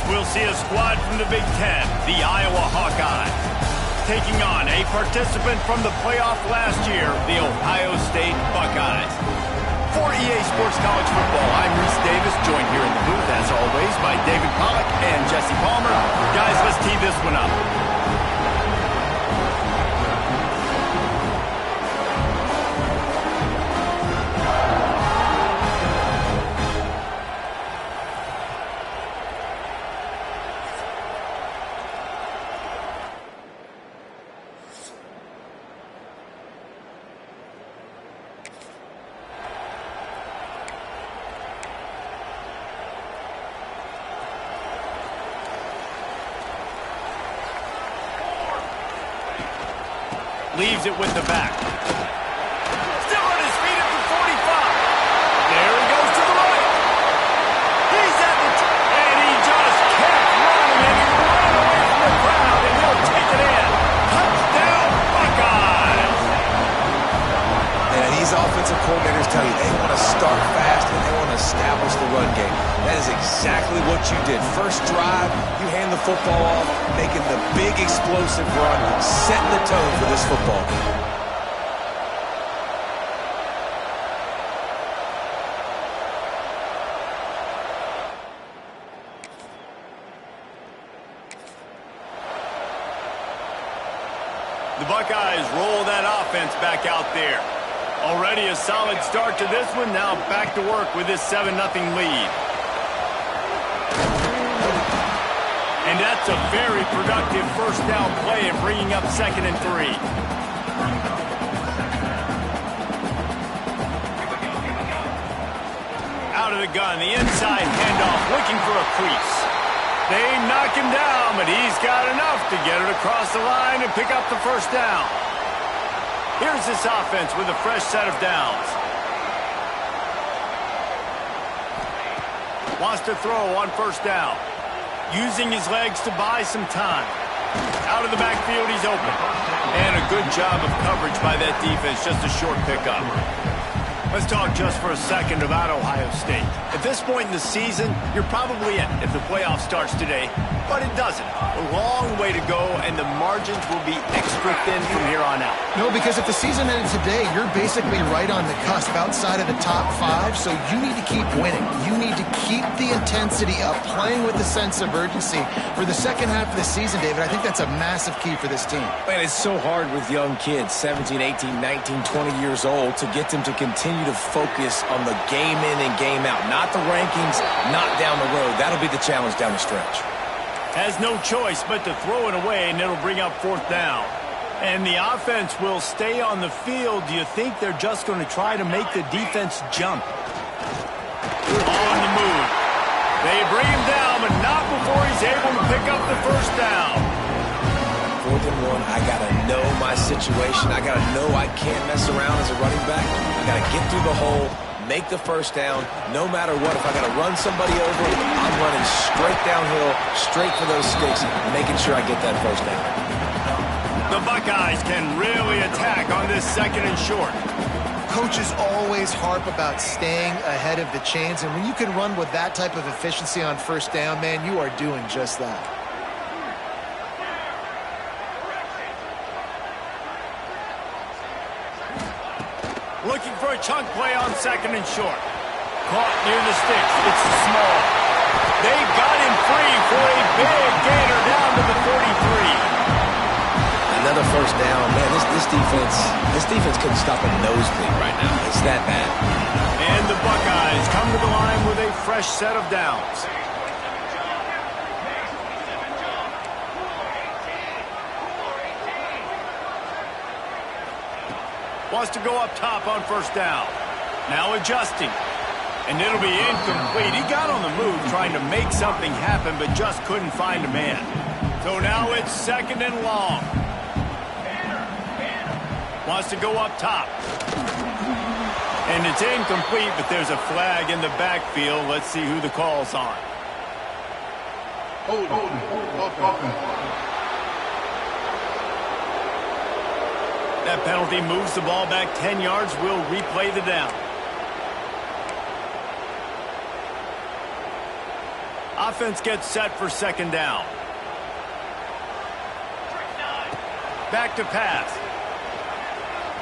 We'll see a squad from the Big Ten, the Iowa Hawkeyes, taking on a participant from the playoff last year, the Ohio State Buckeyes. For EA Sports College Football, I'm Reese Davis, joined here in the booth, as always, by David Pollack and Jesse Palmer. Guys, let's tee this one up. Leaves it with the back. Still on his feet at the 45. There he goes to the right. He's at the and he just kept running and he ran away from the crowd and he'll take it in. Touchdown Buckeyes. And these offensive coordinators tell you they want to start fast and they want to establish the run game. That is exactly what you did. First drive, you hand the football off, making the big explosive run, setting the tone for this football game. The Buckeyes roll that offense back out there. Already a solid start to this one. Now back to work with this 7-0 lead. And that's a very productive first down play of bringing up 2nd and 3. Out of the gun, the inside handoff, looking for a crease. They knock him down, but he's got enough to get it across the line and pick up the first down. Here's this offense with a fresh set of downs. Wants to throw on first down. Using his legs to buy some time. Out of the backfield, he's open. And a good job of coverage by that defense, just a short pickup. Let's talk just for a second about Ohio State. At this point in the season, you're probably in if the playoff starts today, but it doesn't. A long way to go, and the margins will be extra thin from here on out. No, because if the season ended today, you're basically right on the cusp outside of the top 5, so you need to keep winning. You need to keep the intensity up, playing with a sense of urgency. For the second half of the season, David, I think that's a massive key for this team. Man, it's so hard with young kids, 17, 18, 19, 20 years old, to get them to continue to focus on the game in and game out. Not the rankings, not down the road. That'll be the challenge down the stretch. Has no choice but to throw it away, and it'll bring up 4th down. And the offense will stay on the field. Do you think they're just going to try to make the defense jump? On the move. They bring him down, but not before he's able to pick up the first down. 4th and 1, I got to know my situation. I got to know I can't mess around as a running back. I got to get through the hole, make the first down, no matter what. If I got to run somebody over, I'm running straight downhill, straight for those sticks, making sure I get that first down. The Buckeyes can really attack on this 2nd and short. Coaches always harp about staying ahead of the chains, and when you can run with that type of efficiency on first down, man, you are doing just that. Looking for a chunk play on 2nd and short. Caught near the sticks. It's small. They got him free for a big gainer down to the 43. Another first down. Man, this defense couldn't stop a nosebleed right now. It's that bad. And the Buckeyes come to the line with a fresh set of downs. Wants to go up top on first down. Now adjusting. And it'll be incomplete. He got on the move trying to make something happen, but just couldn't find a man. So now it's 2nd and long. Wants to go up top. And it's incomplete, but there's a flag in the backfield. Let's see who the call's on. That penalty moves the ball back 10 yards. We'll replay the down. Offense gets set for second down. Back to pass.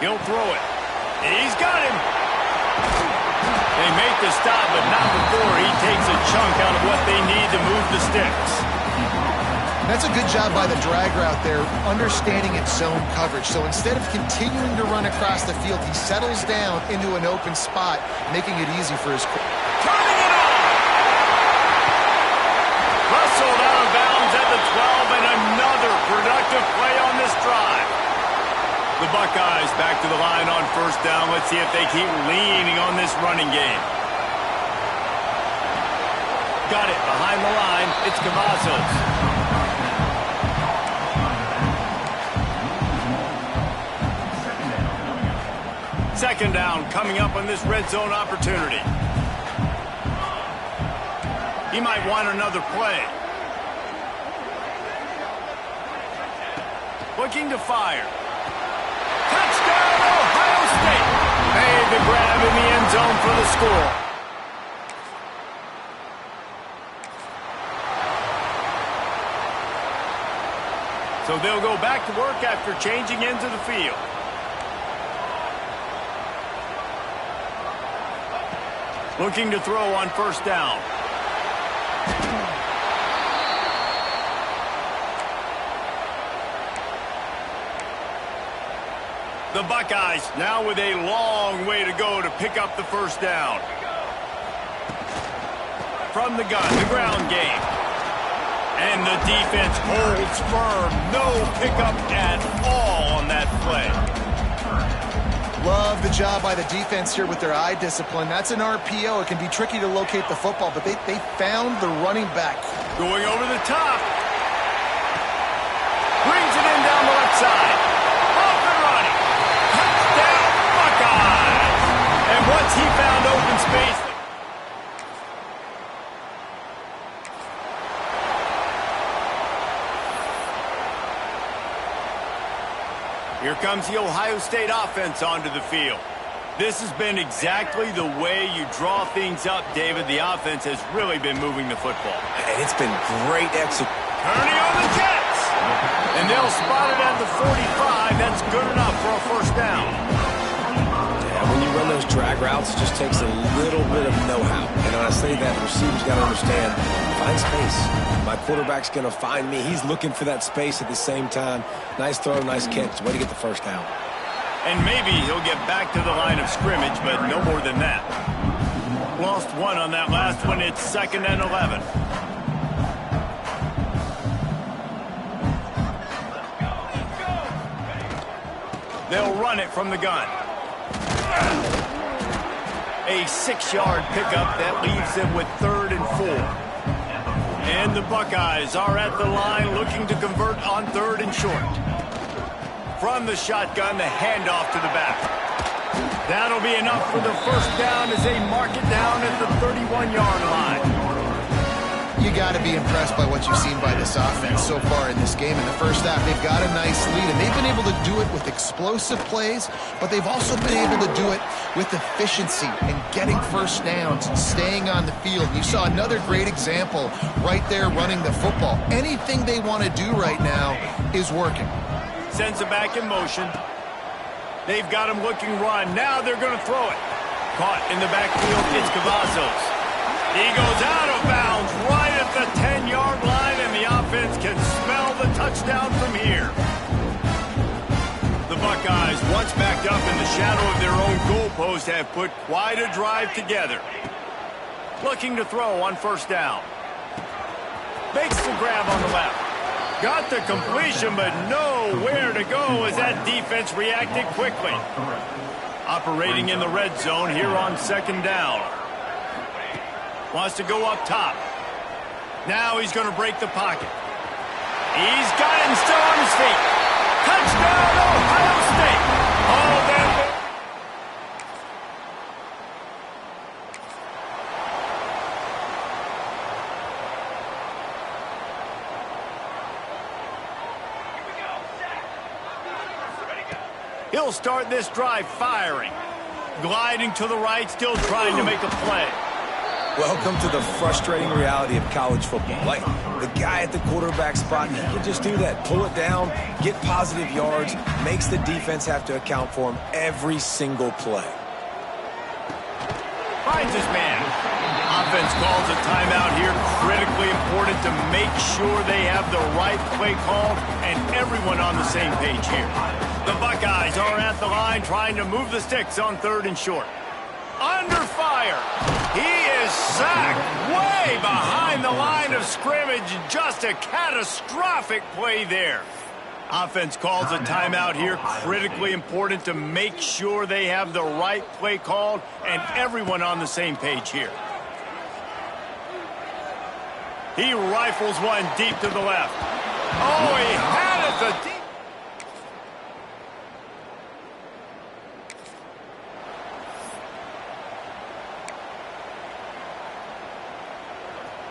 He'll throw it. He's got him. They make the stop, but not before he takes a chunk out of what they need to move the sticks. That's a good job by the drag route there, understanding its zone coverage. So instead of continuing to run across the field, he settles down into an open spot, making it easy for his... Turning it on! Rustled out of bounds at the 12, and another productive play on this drive. The Buckeyes back to the line on first down. Let's see if they keep leaning on this running game. Got it behind the line. It's Cavazos. Second down coming up on this red zone opportunity. He might want another play. Looking to fire. Touchdown, Ohio State. Made the grab in the end zone for the score. So they'll go back to work after changing into the field. Looking to throw on first down. The Buckeyes now with a long way to go to pick up the first down. From the gun, the ground game. And the defense holds firm. No pickup at all on that play. Love the job by the defense here with their eye discipline. That's an RPO. It can be tricky to locate the football, but they found the running back. Going over the top. Brings it in down the left side. Off and running. Touchdown, Buckeyes. And once he found open space... Here comes the Ohio State offense onto the field. This has been exactly the way you draw things up, David. The offense has really been moving the football. And it's been great execution. Turning on the Jets. And they'll spot it at the 45. That's good enough for a first down. Yeah, when you run those drag routes, it just takes a little bit of know-how. And when I say that, the receiver's got to understand, find space. My quarterback's going to find me. He's looking for that space at the same time. Nice throw, nice catch. Way to get the first down. And maybe he'll get back to the line of scrimmage, but no more than that. Lost one on that last one. It's 2nd and 11. They'll run it from the gun. A 6-yard pickup that leaves them with 3rd and 4. And the Buckeyes are at the line looking to convert on 3rd and short. From the shotgun, the handoff to the back. That'll be enough for the first down as they mark it down at the 31-yard line. You got to be impressed by what you've seen by this offense so far in this game. In the first half, they've got a nice lead, and they've been able to do it with explosive plays, but they've also been able to do it with efficiency and getting first downs and staying on the field. You saw another great example right there running the football. Anything they want to do right now is working. Sends it back in motion. They've got him looking run. Now they're going to throw it. Caught in the backfield, it's Cavazos. He goes out of bounds right at the 10-yard line, and the offense can smell the touchdown from here. The Buckeyes, once backed up in the shadow of their own goalpost, have put quite a drive together. Looking to throw on first down. Makes the grab on the left. Got the completion, but nowhere to go as that defense reacted quickly. Operating in the red zone here on 2nd down. Wants to go up top. Now he's going to break the pocket. He's got him still on his feet. Touchdown, Ohio State. Oh, he'll start this drive firing. Gliding to the right, still trying to make a play. Welcome to the frustrating reality of college football. Like, the guy at the quarterback spot, he can just do that. Pull it down, get positive yards, makes the defense have to account for him every single play. Finds his man. Offense calls a timeout here. Critically important to make sure they have the right play call and everyone on the same page here. The Buckeyes are at the line trying to move the sticks on 3rd and short. Under fire. He is sacked way behind the line of scrimmage. Just a catastrophic play there. Offense calls a timeout here. Critically important to make sure they have the right play called and everyone on the same page here. He rifles one deep to the left. Oh, he had it the deep.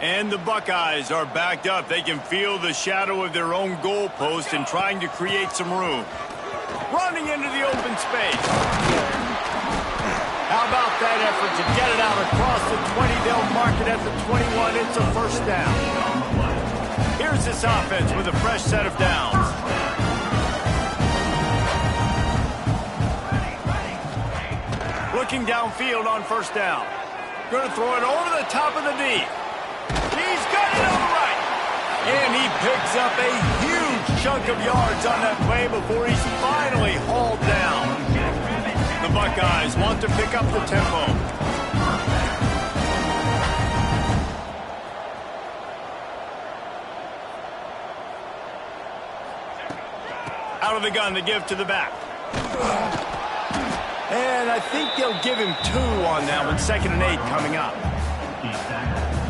And the Buckeyes are backed up. They can feel the shadow of their own goalpost and trying to create some room. Running into the open space. How about that effort to get it out across the 20? They'll mark it at the 21. It's a first down. Here's this offense with a fresh set of downs. Looking downfield on first down. Going to throw it over the top of the D. He's got it on the right. And he picks up a huge chunk of yards on that play before he's finally hauled down. The Buckeyes want to pick up the tempo. Out of the gun to give to the back. And I think they'll give him 2 on that one. 2nd and 8 coming up.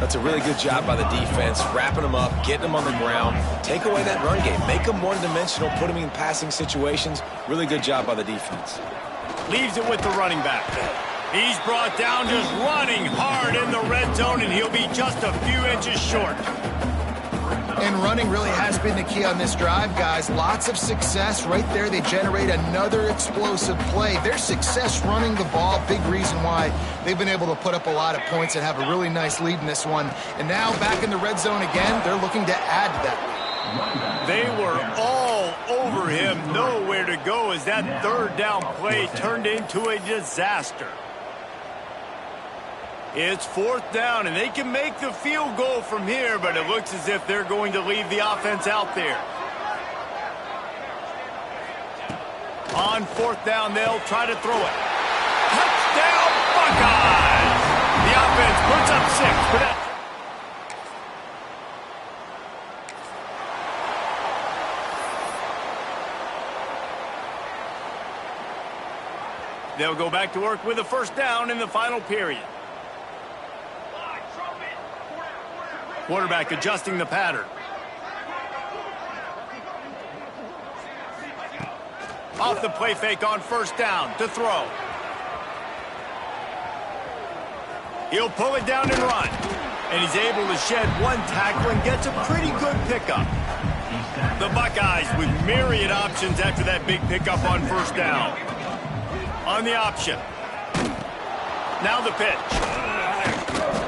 That's a really good job by the defense, wrapping them up, getting them on the ground, take away that run game, make them one-dimensional, put them in passing situations. Really good job by the defense. Leaves it with the running back. He's brought down just running hard in the red zone, and he'll be just a few inches short. And running really has been the key on this drive, guys. Lots of success right there. They generate another explosive play. Their success running the ball, big reason why they've been able to put up a lot of points and have a really nice lead in this one. And now back in the red zone again, they're looking to add to that. They were all over him, nowhere to go as that 3rd down play turned into a disaster. It's 4th down, and they can make the field goal from here, but it looks as if they're going to leave the offense out there. On 4th down, they'll try to throw it. Touchdown, Buckeyes! The offense puts up 6, but that... They'll go back to work with a first down in the final period. Quarterback adjusting the pattern. Off the play fake on first down to throw. He'll pull it down and run. And he's able to shed 1 tackle and gets a pretty good pickup. The Buckeyes with myriad options after that big pickup on first down. On the option. Now the pitch.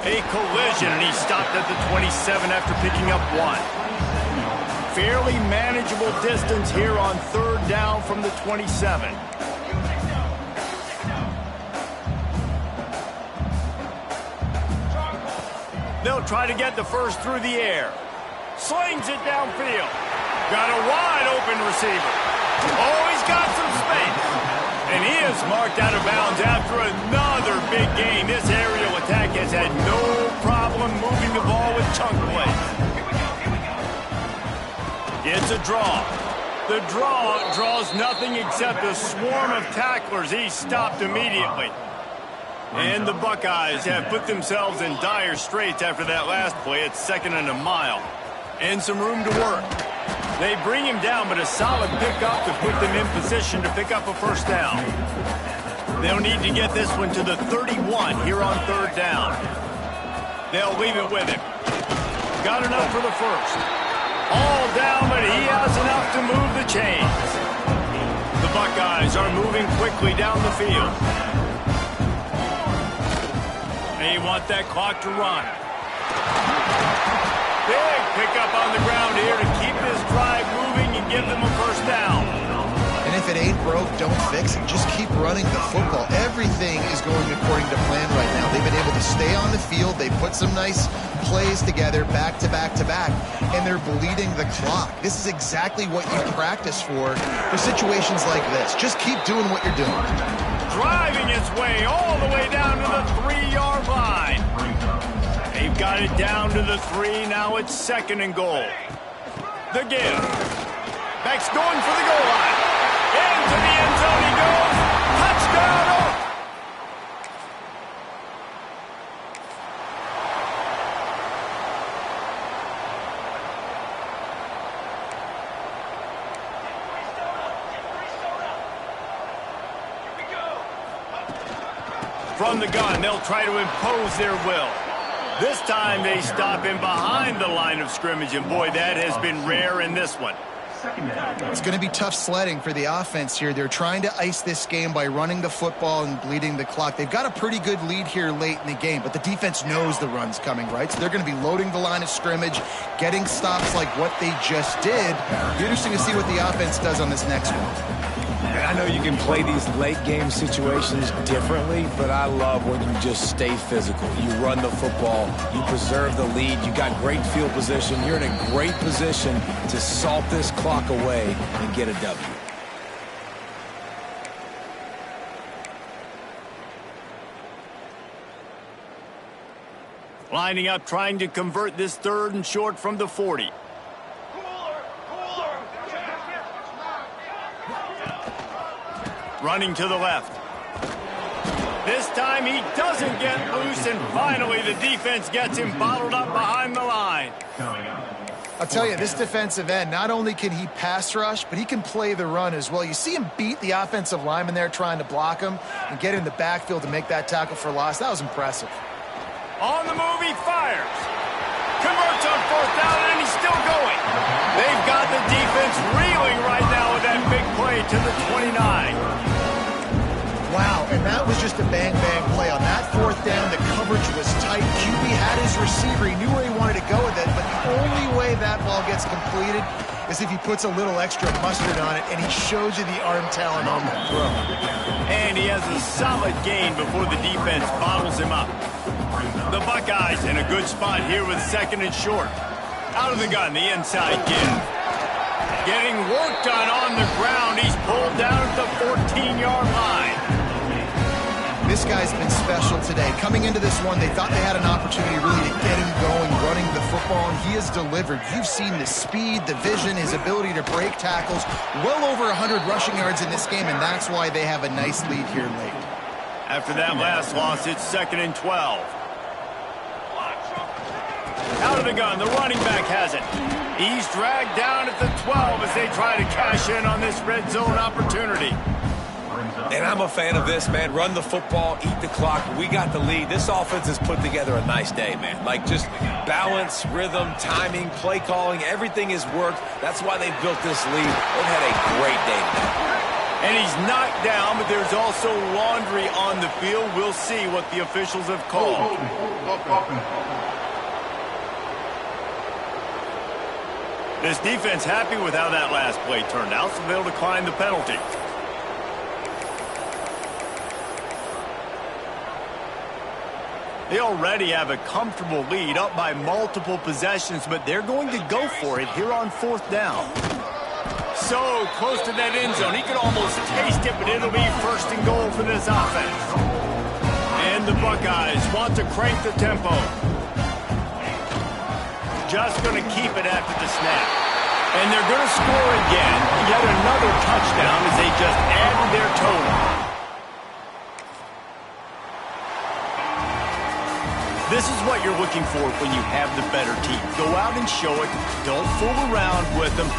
A collision, and he stopped at the 27 after picking up 1. Fairly manageable distance here on 3rd down from the 27. They'll try to get the first through the air. Slings it downfield. Got a wide open receiver. Oh, he's got some space. And he is marked out of bounds after another big gain. This aerial attack has had no problem moving the ball with chunk plays. It's a draw. The draw draws nothing except a swarm of tacklers. He's stopped immediately. And the Buckeyes have put themselves in dire straits after that last play. It's 2nd and a mile. And some room to work. They bring him down, but a solid pickup to put them in position to pick up a first down. They'll need to get this one to the 31 here on 3rd down. They'll leave it with him. Got enough for the first. All down, but he has enough to move the chains. The Buckeyes are moving quickly down the field. They want that clock to run. Big pickup on the ground here to keep this drive moving and give them a first down. And if it ain't broke, don't fix it. Just keep running the football. Everything is going according to plan right now. They've been able to stay on the field. They put some nice plays together back to back to back, and they're bleeding the clock. This is exactly what you practice for situations like this. Just keep doing what you're doing. Driving its way all the way down to the 3-yard line. They've got it down to the 3. Now it's 2nd and goal. The give. Beck's going for the goal line. Into the end zone he goes. Touchdown. From the gun, they'll try to impose their will. This time they stop him behind the line of scrimmage, and boy, that has been rare in this one. It's going to be tough sledding for the offense here. They're trying to ice this game by running the football and bleeding the clock. They've got a pretty good lead here late in the game, but the defense knows the run's coming, right? So they're going to be loading the line of scrimmage, getting stops like what they just did. Be interesting to see what the offense does on this next one. And I know you can play these late-game situations differently, but I love when you just stay physical. You run the football, you preserve the lead, you got great field position, you're in a great position to salt this clock away and get a W. Lining up, trying to convert this 3rd and short from the 40. Running to the left. This time he doesn't get loose, and finally the defense gets him bottled up behind the line. I'll tell you, this defensive end, not only can he pass rush, but he can play the run as well. You see him beat the offensive lineman there trying to block him and get in the backfield to make that tackle for loss. That was impressive. On the move, he fires. Converts on 4th down, and he's still going. They've got the defense reeling right now with that big play to the 29. Wow, and that was just a bang-bang play. On that 4th down, the coverage was tight. QB had his receiver. He knew where he wanted to go with it, but the only way that ball gets completed is if he puts a little extra mustard on it, and he shows you the arm talent on the throw. And he has a solid gain before the defense bottles him up. The Buckeyes in a good spot here with 2nd and short. Out of the gun, the inside give. Getting worked on the ground. He's pulled down at the 14-yard line. This guy's been special today. Coming into this one, they thought they had an opportunity really to get him going, running the football, and he has delivered. You've seen the speed, the vision, his ability to break tackles. Well over 100 rushing yards in this game, and that's why they have a nice lead here late. After that last loss, it's 2nd and 12. Out of the gun, the running back has it. He's dragged down at the 12 as they try to cash in on this red zone opportunity. And I'm a fan of this, man. Run the football, eat the clock. We got the lead. This offense has put together a nice day, man. Like just balance, rhythm, timing, play calling, everything has worked. That's why they built this lead. They've had a great day today. And he's knocked down, but there's also laundry on the field. We'll see what the officials have called. This defense happy with how that last play turned out, so they'll decline the penalty. They already have a comfortable lead, up by multiple possessions, but they're going to go for it here on 4th down. So close to that end zone, he could almost taste it, but it'll be 1st and goal for this offense. And the Buckeyes want to crank the tempo. Just going to keep it after the snap. And they're going to score again. Yet another touchdown as they just added their total. This is what you're looking for when you have the better team. Go out and show it. Don't fool around with them.